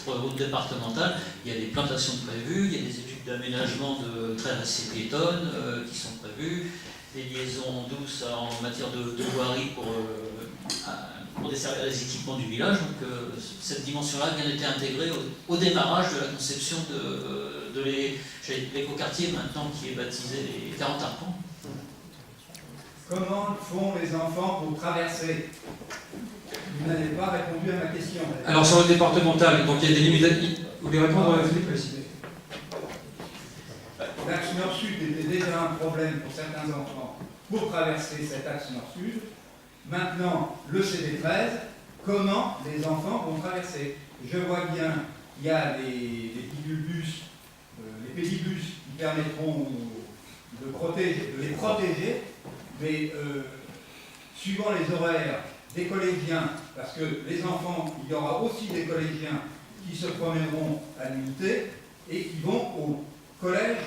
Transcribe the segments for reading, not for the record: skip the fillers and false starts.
cette route départementale, il y a des plantations prévues, il y a des études d'aménagement de traits assez piétonnes qui sont prévues, des liaisons douces en matière de voirie pour desservir les équipements du village. Donc cette dimension-là a bien été intégrée au démarrage de la conception de l'écoquartier, maintenant qui est baptisé les 40 arpents. Comment font les enfants pour traverser? Vous n'avez pas répondu à ma question. Alors sur le départemental, donc il y a des limites. Vous voulez répondre, Philippe? L'axe nord-sud était déjà un problème pour certains enfants pour traverser cet axe nord-sud. Maintenant, le CD13, comment les enfants vont traverser? Je vois bien, il y a les pédibus qui permettront de les protéger, mais suivant les horaires des collégiens, parce que les enfants, il y aura aussi des collégiens qui se promèneront à l'unité et qui vont au collège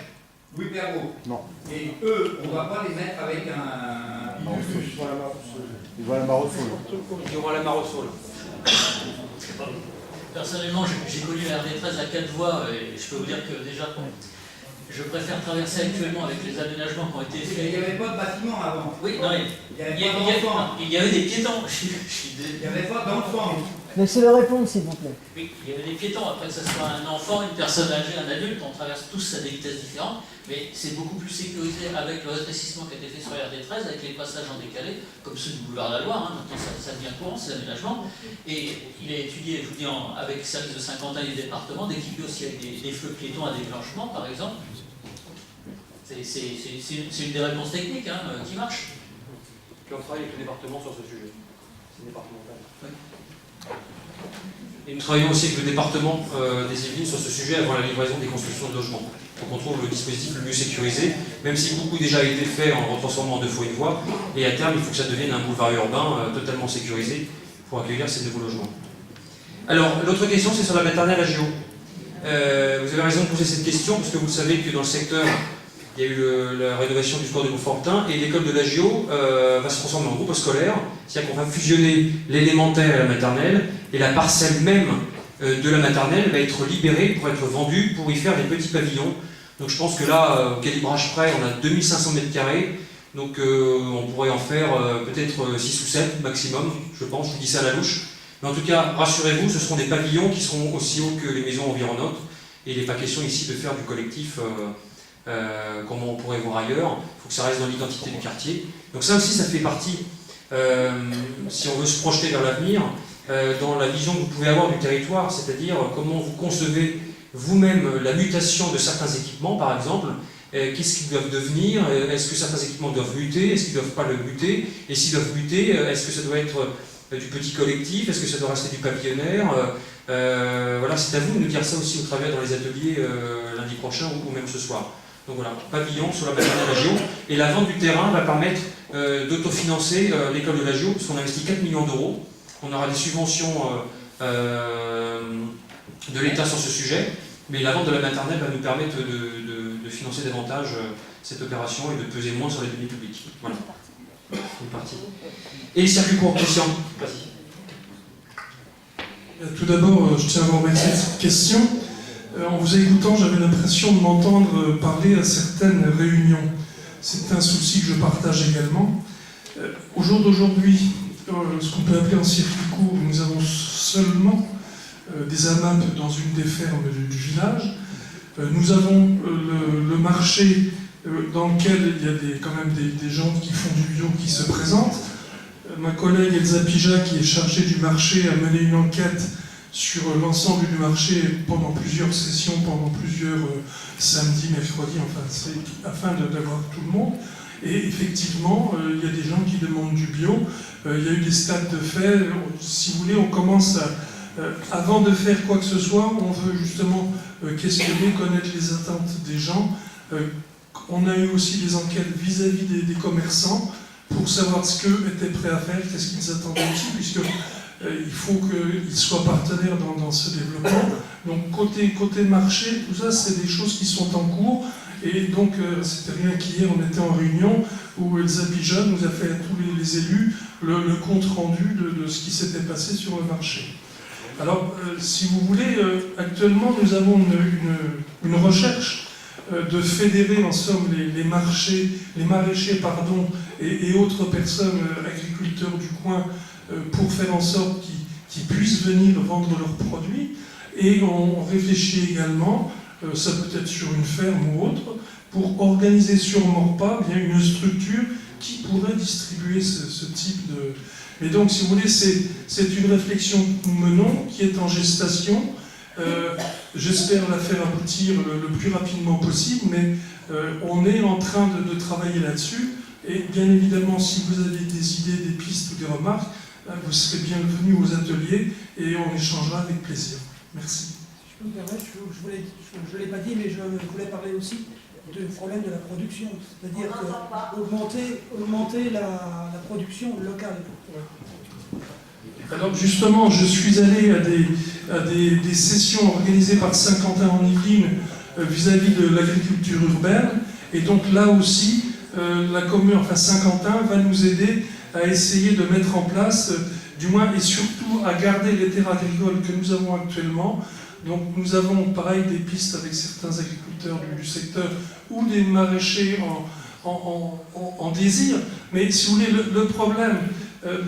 Louis Pergaud. Non. Et eux, on ne va pas les mettre avec un pédibus. Ils vont à la Marossoule. Ils vont à la Marossoule. Personnellement, j'ai connu la RD13 à 4 voies et je peux vous dire que déjà, je préfère traverser actuellement avec les aménagements qui ont été faits. Il n'y avait pas de bâtiment avant. Oui, non, il y avait des piétons. Il n'y avait pas d'enfants. Laissez le répondre, s'il vous plaît. Oui, il y avait des piétons. Après, que ce soit un enfant, une personne âgée, un adulte, on traverse tous à des vitesses différentes. Mais c'est beaucoup plus sécurisé avec le rétrécissement qui a été fait sur la RD13, avec les passages en décalé, comme ceux du boulevard de la Loire. Maintenant, ça devient courant, ces aménagements. Et il est étudié, je vous dis, avec le service de Saint-Quentin et des départements, d'équiper aussi avec des feux piétons à déclenchement, par exemple. C'est une des réponses techniques qui marche. Puis on travaille avec le département sur ce sujet. C'est départemental. Oui. Et nous travaillons aussi avec le département des Yvelines sur ce sujet avant la livraison des constructions de logements. Pour qu'on trouve le dispositif le mieux sécurisé, même si beaucoup déjà a été fait en retransformant en 2 fois 1 voie. Et à terme, il faut que ça devienne un boulevard urbain totalement sécurisé pour accueillir ces nouveaux logements. Alors, l'autre question, c'est sur la maternelle à Géo. Vous avez raison de poser cette question, parce que vous savez que dans le secteur, il y a eu la rénovation du square de Montfortin, et l'école de la Géo va se transformer en groupe scolaire, c'est-à-dire qu'on va fusionner l'élémentaire et la maternelle, et la parcelle même de la maternelle va être libérée pour être vendue, pour y faire des petits pavillons. Donc je pense que là, au calibrage près, on a 2500 m², donc on pourrait en faire peut-être 6 ou 7 maximum, je pense, je vous dis ça à la louche. Mais en tout cas, rassurez-vous, ce seront des pavillons qui seront aussi hauts que les maisons environnantes, et il n'est pas question ici de faire du collectif comme on pourrait voir ailleurs. Il faut que ça reste dans l'identité du quartier. Donc ça aussi, ça fait partie, si on veut se projeter vers l'avenir, dans la vision que vous pouvez avoir du territoire, c'est-à-dire comment vous concevez vous-même la mutation de certains équipements, par exemple. Qu'est-ce qu'ils doivent devenir? Est-ce que certains équipements doivent muter? Est-ce qu'ils ne doivent pas le muter? Et s'ils doivent muter, est-ce que ça doit être du petit collectif? Est-ce que ça doit rester du pavillonnaire? Voilà, c'est à vous de nous dire ça aussi au travers dans les ateliers lundi prochain ou même ce soir. Donc voilà, pavillon sur la maternelle de la Géo. Et la vente du terrain va permettre d'autofinancer l'école de la Géo, parce qu'on a investi 4 millions d'euros. On aura des subventions de l'État sur ce sujet, mais la vente de la maternelle va nous permettre de financer davantage cette opération et de peser moins sur les deniers publics. Voilà. C'est parti. Et les circuits courts, Christian, vas-y. Tout d'abord, je tiens à vous remercier de cette question. En vous écoutant, j'avais l'impression de m'entendre parler à certaines réunions. C'est un souci que je partage également. Au jour d'aujourd'hui, ce qu'on peut appeler en circuit court, nous avons seulement des AMAP dans une des fermes du village. Nous avons le marché dans lequel il y a quand même des gens qui font du bio qui se présentent. Ma collègue Elsa Pija, qui est chargée du marché, a mené une enquête sur l'ensemble du marché pendant plusieurs sessions, pendant plusieurs samedis, mercredis, afin d'avoir tout le monde. Et effectivement, il y a des gens qui demandent du bio. Il y a eu des stades de fait. Si vous voulez, on commence à... avant de faire quoi que ce soit, on veut justement questionner, connaître les attentes des gens. On a eu aussi des enquêtes vis-à-vis des commerçants pour savoir ce qu'eux étaient prêts à faire, qu'est-ce qu'ils attendaient aussi, puisque il faut qu'ils soient partenaires dans ce développement. Donc côté marché, tout ça, c'est des choses qui sont en cours. Et donc, c'était rien qu'hier, on était en réunion où Elsa Pija nous a fait à tous les élus le compte rendu de ce qui s'était passé sur le marché. Alors, si vous voulez, actuellement, nous avons une recherche de fédérer en somme les maraîchers et autres personnes, agriculteurs du coin, pour faire en sorte qu'ils puissent venir vendre leurs produits. Et on réfléchit également, ça peut être sur une ferme ou autre, pour organiser sur Morpa bien une structure qui pourrait distribuer ce type de... Et donc, si vous voulez, c'est une réflexion que nous menons, qui est en gestation. J'espère la faire aboutir le plus rapidement possible, mais on est en train de travailler là-dessus. Et bien évidemment, si vous avez des idées, des pistes ou des remarques, vous serez bienvenus aux ateliers et on échangera avec plaisir. Merci. Je peux me permettre, je ne l'ai pas dit, mais je voulais parler aussi du problème de la production, c'est-à-dire augmenter la production locale. Alors justement, je suis allé à des sessions organisées par Saint-Quentin en Yvelines vis-à-vis de l'agriculture urbaine, et donc là aussi, la commune, enfin Saint-Quentin, va nous aider à essayer de mettre en place, du moins et surtout à garder les terres agricoles que nous avons actuellement. Donc nous avons pareil des pistes avec certains agriculteurs du secteur ou des maraîchers en désir. Mais si vous voulez, le problème,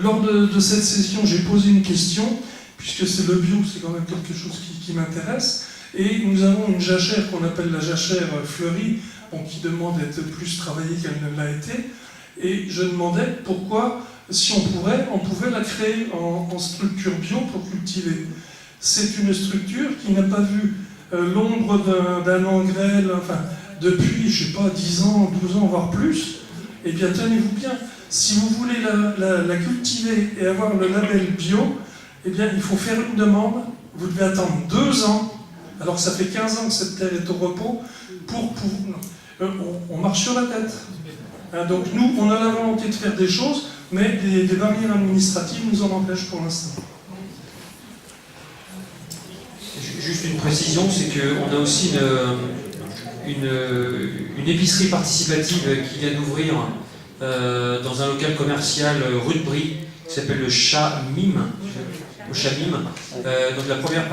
lors de cette session, j'ai posé une question, puisque c'est le bio, c'est quand même quelque chose qui m'intéresse. Et nous avons une jachère qu'on appelle la jachère fleurie, qui demande d'être plus travaillée qu'elle ne l'a été. Et je demandais pourquoi, si on pouvait la créer en structure bio pour cultiver. C'est une structure qui n'a pas vu l'ombre d'un engrais, enfin, depuis, je ne sais pas, 10 ans, 12 ans, voire plus. Eh bien, tenez-vous bien, si vous voulez la cultiver et avoir le label bio, eh bien, il faut faire une demande. Vous devez attendre 2 ans. Alors, ça fait 15 ans que cette terre est au repos. On marche sur la tête. Donc, nous, on a la volonté de faire des choses, mais des barrières administratives nous en empêchent pour l'instant. Juste une précision, c'est qu'on a aussi une épicerie participative qui vient d'ouvrir dans un local commercial rue de Brie, qui s'appelle le Chat Mime. Donc la première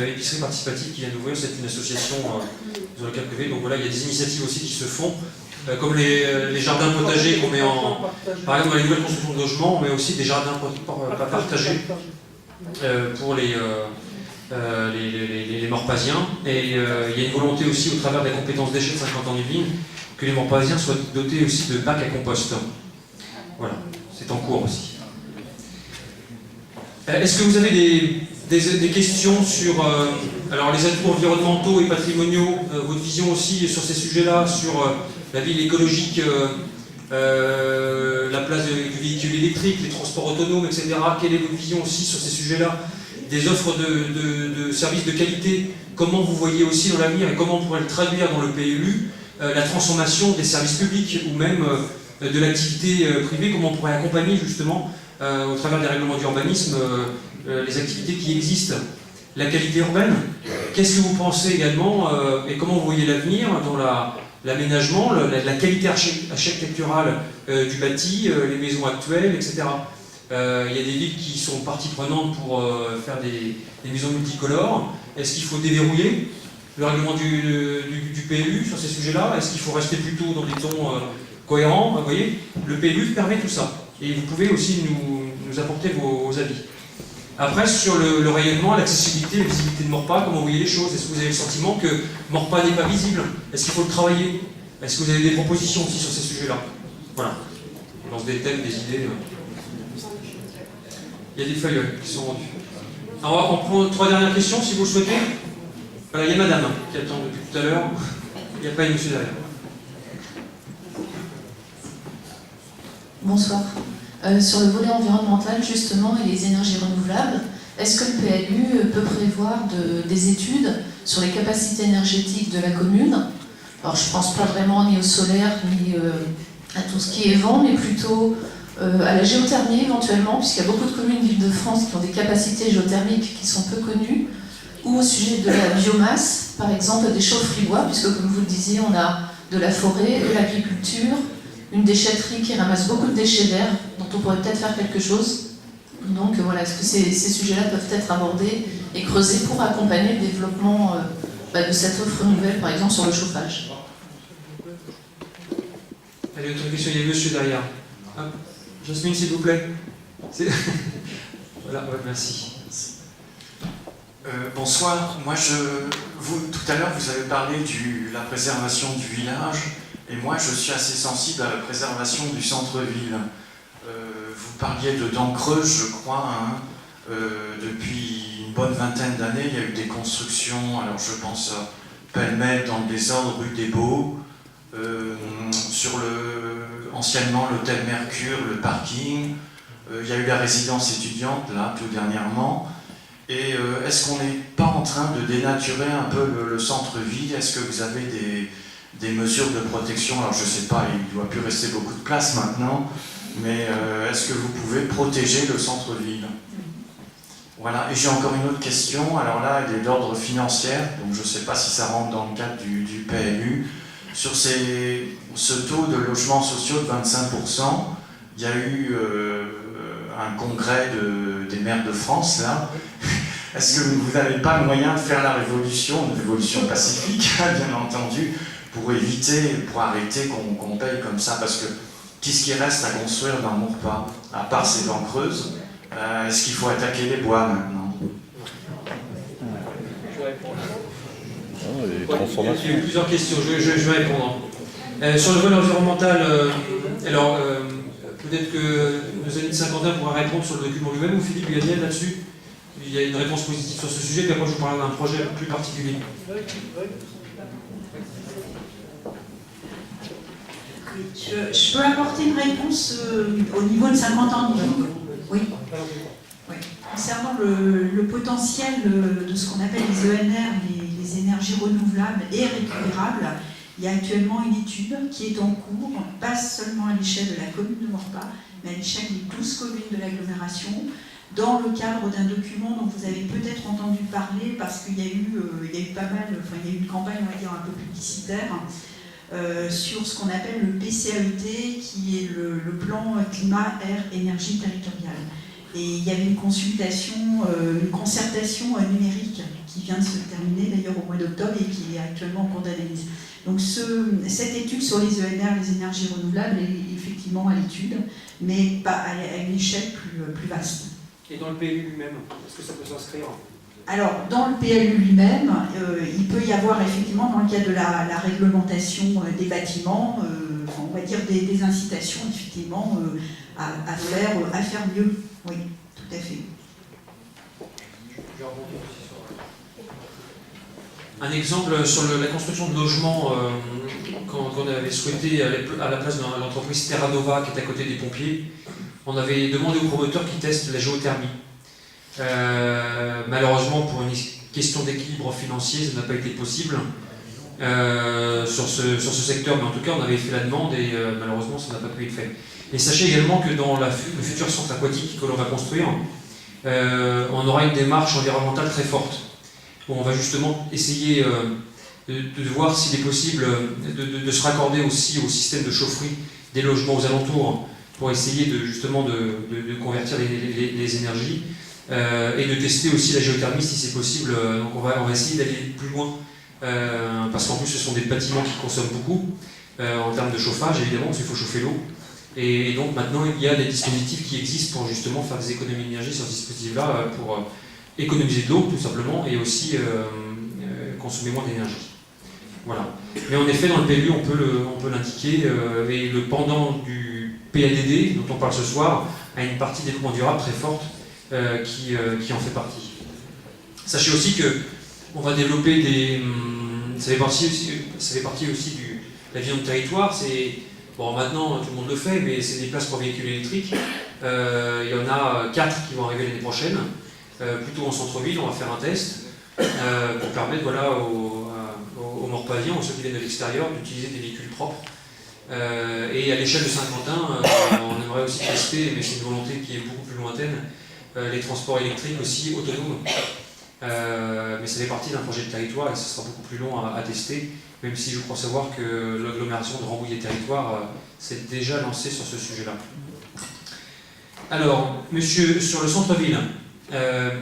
épicerie participative qui vient d'ouvrir, c'est une association dans le local privé. Donc voilà, il y a des initiatives aussi qui se font, comme les jardins potagers qu'on met en... Par exemple, dans les nouvelles constructions de logements, on met aussi des jardins partagés pour les Morpasiens. Et il y a une volonté aussi, au travers des compétences déchets de 50 ans d'Yvelines, que les Morpasiens soient dotés aussi de bacs à compost. Voilà, c'est en cours aussi. Est-ce que vous avez des questions sur alors les atouts environnementaux et patrimoniaux, votre vision aussi sur ces sujets-là, sur la ville écologique, la place du véhicule électrique, les transports autonomes, etc. Quelle est votre vision aussi sur ces sujets-là, des offres de services de qualité, comment vous voyez aussi dans l'avenir et comment on pourrait le traduire dans le PLU, la transformation des services publics ou même de l'activité privée, comment on pourrait accompagner justement au travers des règlements d'urbanisme les activités qui existent, la qualité urbaine. Qu'est-ce que vous pensez également et comment vous voyez l'avenir dans l'aménagement, la qualité architecturale du bâti, les maisons actuelles, etc. Il y a des villes qui sont partie prenante pour faire des maisons multicolores. Est-ce qu'il faut déverrouiller le règlement du PLU sur ces sujets-là? Est-ce qu'il faut rester plutôt dans des tons cohérents? Vous voyez, le PLU permet tout ça. Et vous pouvez aussi nous apporter vos avis. Après, sur le rayonnement, l'accessibilité, la visibilité de Morpa, comment vous voyez les choses? Est-ce que vous avez le sentiment que Morpa n'est pas visible? Est-ce qu'il faut le travailler? Est-ce que vous avez des propositions aussi sur ces sujets-là? Voilà. On lance des thèmes, des idées. Il y a des feuilles qui sont rendues. Alors, on prend 3 dernières questions, si vous le souhaitez. Voilà, il y a madame qui attend depuis tout à l'heure. Il n'y a pas une monsieur derrière. Bonsoir. Sur le volet environnemental, justement, et les énergies renouvelables, est-ce que le PLU peut prévoir des études sur les capacités énergétiques de la commune? Alors, je ne pense pas vraiment ni au solaire, ni à tout ce qui est vent, mais plutôt à la géothermie éventuellement, puisqu'il y a beaucoup de communes d'Île-de-France qui ont des capacités géothermiques qui sont peu connues, ou au sujet de la biomasse, par exemple des chaufferies bois, puisque comme vous le disiez, on a de la forêt, de l'agriculture, une déchetterie qui ramasse beaucoup de déchets verts, dont on pourrait peut-être faire quelque chose. Donc voilà, est-ce que ces sujets-là peuvent être abordés et creuser pour accompagner le développement de cette offre nouvelle, par exemple sur le chauffage. Allez, autre question, il y a monsieur derrière. Hop. Jasmine, s'il vous plaît. Voilà, ouais, merci. Bonsoir, tout à l'heure vous avez parlé de la préservation du village, et moi je suis assez sensible à la préservation du centre-ville. Vous parliez de dents creuses, je crois, hein. Depuis une bonne vingtaine d'années, il y a eu des constructions, alors je pense à pêle-mêle dans le désordre, rue des Baux, sur anciennement l'hôtel Mercure, le parking, il y a eu la résidence étudiante, là, tout dernièrement. Et est-ce qu'on n'est pas en train de dénaturer un peu le centre-ville? Est-ce que vous avez des mesures de protection? Alors je ne sais pas, il ne doit plus rester beaucoup de place maintenant, mais est-ce que vous pouvez protéger le centre-ville? Voilà, et j'ai encore une autre question, alors là elle est d'ordre financier, donc je ne sais pas si ça rentre dans le cadre du PLU. Sur ce taux de logements sociaux de 25%, il y a eu un congrès des maires de France, là. Est-ce que vous n'avez pas le moyen de faire la révolution, une révolution pacifique, bien entendu, pour arrêter qu'on paye comme ça? Parce que qu'est-ce qui reste à construire dans Maurepas, à part ces dents creuses? Est-ce qu'il faut attaquer les bois maintenant? Il y a eu plusieurs questions, je vais répondre. Sur le volet environnemental, alors peut-être que nos amis de Saint-Quentin pourraient répondre sur le document lui-même, ou Philippe Gagnel là-dessus. Il y a une réponse positive sur ce sujet, puis après je vous parlerai d'un projet plus particulier. Je peux apporter une réponse au niveau de Saint-Quentin. Oui. Oui. Concernant le potentiel de ce qu'on appelle les ENR, les énergies renouvelables et récupérables, il y a actuellement une étude qui est en cours, pas seulement à l'échelle de la commune de Maurepas, mais à l'échelle des 12 communes de l'agglomération, dans le cadre d'un document dont vous avez peut-être entendu parler, parce qu'il y a eu pas mal, enfin il y a eu une campagne, on va dire, un peu publicitaire, sur ce qu'on appelle le PCAET, qui est le plan climat, air, énergie territoriale. Et il y avait une concertation numérique qui vient de se terminer d'ailleurs au mois d'octobre et qui est actuellement en cours d'analyse. Donc cette étude sur les ENR, les énergies renouvelables, est effectivement à l'étude, mais pas à une échelle plus vaste. Et dans le PLU lui-même, est-ce que ça peut s'inscrire? Alors, dans le PLU lui-même, il peut y avoir effectivement, dans le cadre de la réglementation des bâtiments, on va dire des incitations effectivement à faire mieux. Oui, tout à fait. Un exemple sur la construction de logements qu'on avait souhaité à la place de l'entreprise Terra Nova qui est à côté des pompiers, on avait demandé aux promoteurs qui testent la géothermie. Malheureusement, pour une question d'équilibre financier, ça n'a pas été possible sur ce secteur, mais en tout cas on avait fait la demande et malheureusement ça n'a pas pu être fait. Et sachez également que dans le futur centre aquatique que l'on va construire, on aura une démarche environnementale très forte. Où on va justement essayer de voir s'il est possible de se raccorder aussi au système de chaufferie des logements aux alentours pour essayer justement de convertir les énergies et de tester aussi la géothermie si c'est possible. Donc on va essayer d'aller plus loin parce qu'en plus ce sont des bâtiments qui consomment beaucoup en termes de chauffage évidemment parce qu'il faut chauffer l'eau. Et donc maintenant il y a des dispositifs qui existent pour justement faire des économies d'énergie sur ce dispositif-là pour économiser de l'eau tout simplement et aussi consommer moins d'énergie. Voilà. Mais en effet dans le PLU on peut l'indiquer et le pendant du PADD dont on parle ce soir a une partie développement durable très forte qui en fait partie. Sachez aussi que on va développer ça fait partie aussi de la vision de territoire. Bon, maintenant, tout le monde le fait, mais c'est des places pour véhicules électriques. Il y en a 4 qui vont arriver l'année prochaine, plutôt en centre-ville. On va faire un test pour permettre aux Morpasiens, aux ceux qui viennent de l'extérieur, d'utiliser des véhicules propres. Et à l'échelle de Saint-Quentin, on aimerait aussi tester, mais c'est une volonté qui est beaucoup plus lointaine, les transports électriques aussi autonomes. Mais ça fait partie d'un projet de territoire et ce sera beaucoup plus long à tester. Même si je crois savoir que l'agglomération de Rambouillet-Territoire s'est déjà lancée sur ce sujet-là. Alors, monsieur, sur le centre-ville,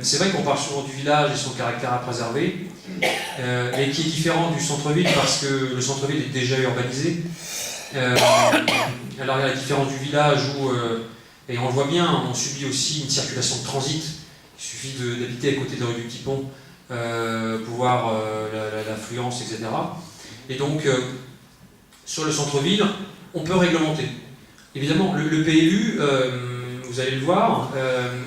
c'est vrai qu'on parle souvent du village et son caractère à préserver, et qui est différent du centre-ville parce que le centre-ville est déjà urbanisé. Alors il y a la différence du village où, et on le voit bien, on subit aussi une circulation de transit. Il suffit d'habiter à côté de la rue du Petit Pont pour voir l'affluence, etc. Et donc, sur le centre-ville, on peut réglementer. Évidemment, le PLU, vous allez le voir,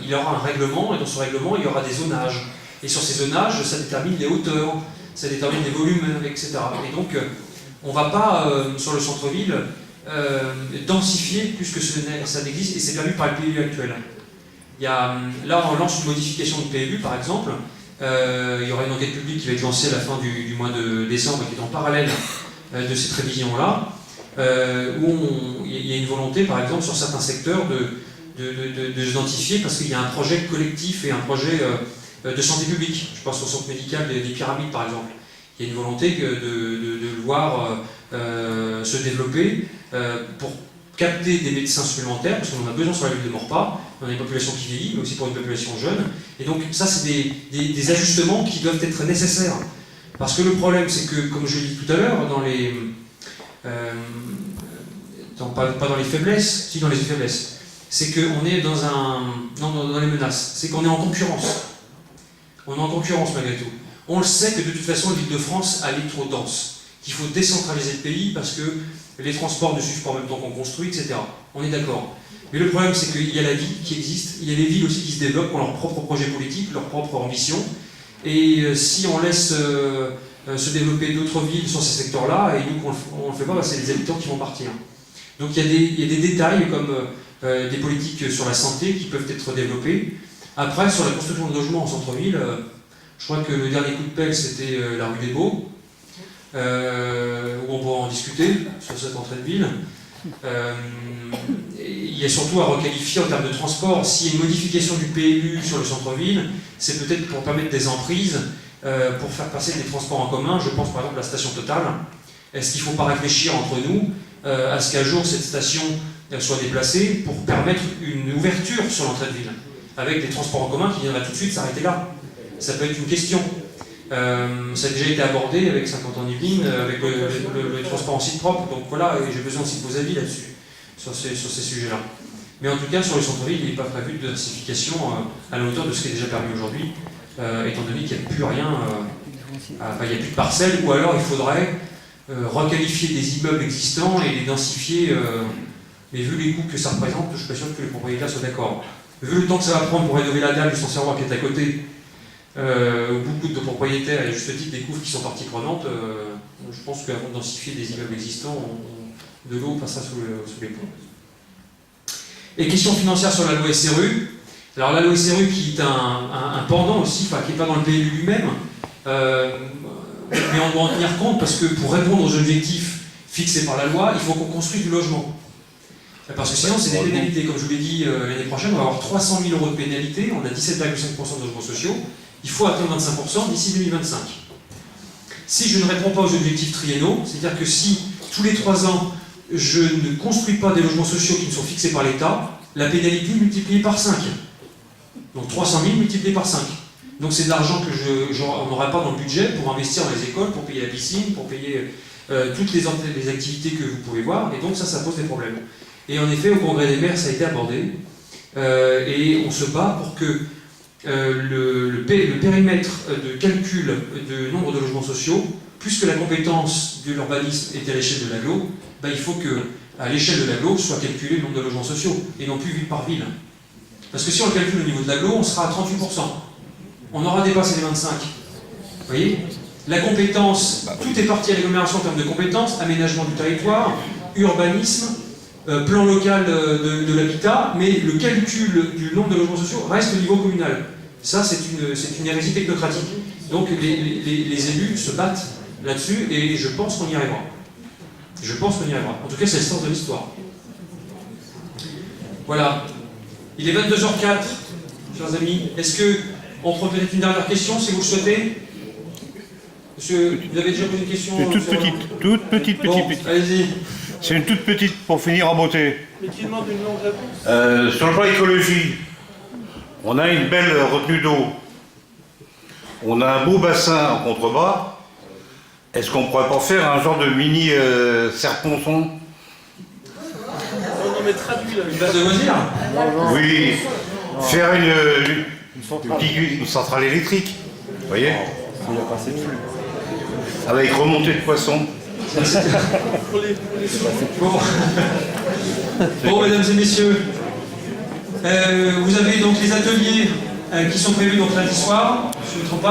il y aura un règlement, et dans ce règlement, il y aura des zonages. Et sur ces zonages, ça détermine les hauteurs, ça détermine les volumes, etc. Et donc, on ne va pas, sur le centre-ville, densifier plus que ça n'existe, et c'est permis par le PLU actuel. Là, on lance une modification du PLU, par exemple. Il y aura une enquête publique qui va être lancée à la fin du mois de décembre, qui est en parallèle de cette révision-là, où il y a une volonté, par exemple, sur certains secteurs, de s'identifier parce qu'il y a un projet collectif et un projet de santé publique. Je pense au centre médical des Pyramides, par exemple. Il y a une volonté de le voir se développer pour capter des médecins supplémentaires, parce qu'on en a besoin sur la ville de Maurepas, on a une population qui vieillit, mais aussi pour une population jeune. Et donc ça, c'est des ajustements qui doivent être nécessaires. Parce que le problème, c'est que, comme je l'ai dit tout à l'heure, pas dans les faiblesses, si dans les faiblesses, c'est qu'on est dans les menaces, c'est qu'on est en concurrence. On est en concurrence malgré tout. On le sait que de toute façon, l'Île-de-France, elle est trop dense, qu'il faut décentraliser le pays parce que les transports ne suivent pas en même temps qu'on construit, etc. On est d'accord. Mais le problème, c'est qu'il y a la ville qui existe, il y a les villes aussi qui se développent, qui ont leurs propres projets politiques, leurs propres ambitions. Et si on laisse se développer d'autres villes sur ces secteurs-là, et nous qu'on ne le fait pas, c'est les habitants qui vont partir. Donc il y a des détails comme des politiques sur la santé qui peuvent être développées. Après, sur la construction de logements en centre-ville, je crois que le dernier coup de pelle, c'était la rue des Baux, où on pourra en discuter sur cette entrée de ville. Il y a surtout à requalifier en termes de transport. S'il y a une modification du PLU sur le centre-ville, c'est peut-être pour permettre des emprises, pour faire passer des transports en commun. Je pense par exemple à la station Total. Est-ce qu'il ne faut pas réfléchir entre nous à ce qu'un jour cette station soit déplacée pour permettre une ouverture sur l'entrée de ville, avec des transports en commun qui viendraient tout de suite s'arrêter là? Ça peut être une question. Ça a déjà été abordé avec 50 ans d'Yvelines, avec le transport en site propre. Donc voilà, j'ai besoin aussi de vos avis là-dessus, sur ces sujets-là. Mais en tout cas, sur le centre-ville, il n'est pas prévu de densification à la hauteur de ce qui est déjà permis aujourd'hui, étant donné qu'il n'y a plus rien, il n'y a plus de parcelles, ou alors il faudrait requalifier des immeubles existants et les densifier. Mais vu les coûts que ça représente, je suis pas sûr que les propriétaires soient d'accord. Vu le temps que ça va prendre pour rénover la dalle du Sancerrois qui est à côté, beaucoup de propriétaires, et à juste titre des couves qui sont partie prenante, je pense qu'avant de densifier des immeubles existants, de l'eau passera sous les ponts. Et question financière sur la loi SRU. Alors la loi SRU qui est un pendant aussi, qui n'est pas dans le PLU lui-même, mais on doit en tenir compte parce que pour répondre aux objectifs fixés par la loi, il faut qu'on construise du logement. Parce que sinon, c'est des pénalités. Comme je vous l'ai dit, l'année prochaine, on va avoir 300 000 € de pénalités, on a 17,5% de logements sociaux, il faut atteindre 25% d'ici 2025. Si je ne réponds pas aux objectifs triennaux, c'est-à-dire que si tous les 3 ans, je ne construis pas des logements sociaux qui ne sont fixés par l'État, la pénalité est multipliée par 5. Donc 300 000 multiplié par 5. Donc c'est de l'argent que on n'aurait pas dans le budget pour investir dans les écoles, pour payer la piscine, pour payer toutes les activités que vous pouvez voir, et donc ça pose des problèmes. Et en effet, au Congrès des maires, ça a été abordé, et on se bat pour que le périmètre de calcul de nombre de logements sociaux, puisque la compétence de l'urbanisme est à l'échelle de l'agglo, il faut qu'à l'échelle de l'agglo soit calculé le nombre de logements sociaux, et non plus ville par ville. Parce que si on le calcule au niveau de l'agglo, on sera à 38%. On aura dépassé les 25%. Vous voyez? La compétence, tout est parti à l'agglomération en termes de compétences, aménagement du territoire, urbanisme, plan local de l'habitat, mais le calcul du nombre de logements sociaux reste au niveau communal. Ça, c'est une hérésie technocratique. Donc les élus se battent là-dessus, et je pense qu'on y arrivera. Je pense qu'on y arrivera. En tout cas, c'est le sens de l'histoire. Voilà. Il est 22h04, chers amis. Est-ce qu'on prend peut-être une dernière question, si vous le souhaitez? Monsieur, vous avez déjà posé une question? Toute petite. Allez-y. C'est une toute petite pour finir en beauté. Mais qui demande une longue réponse. Sur le plan écologie, On a une belle retenue d'eau. On a un beau bassin en contrebas. Est-ce qu'on pourrait pas faire un genre de mini serponçon? Une base de loisirs? Oui. Faire une centrale électrique. Vous voyez? Avec remontée de poissons. Bon, mesdames et messieurs, vous avez donc les ateliers qui sont prévus donc lundi soir, je ne me trompe pas.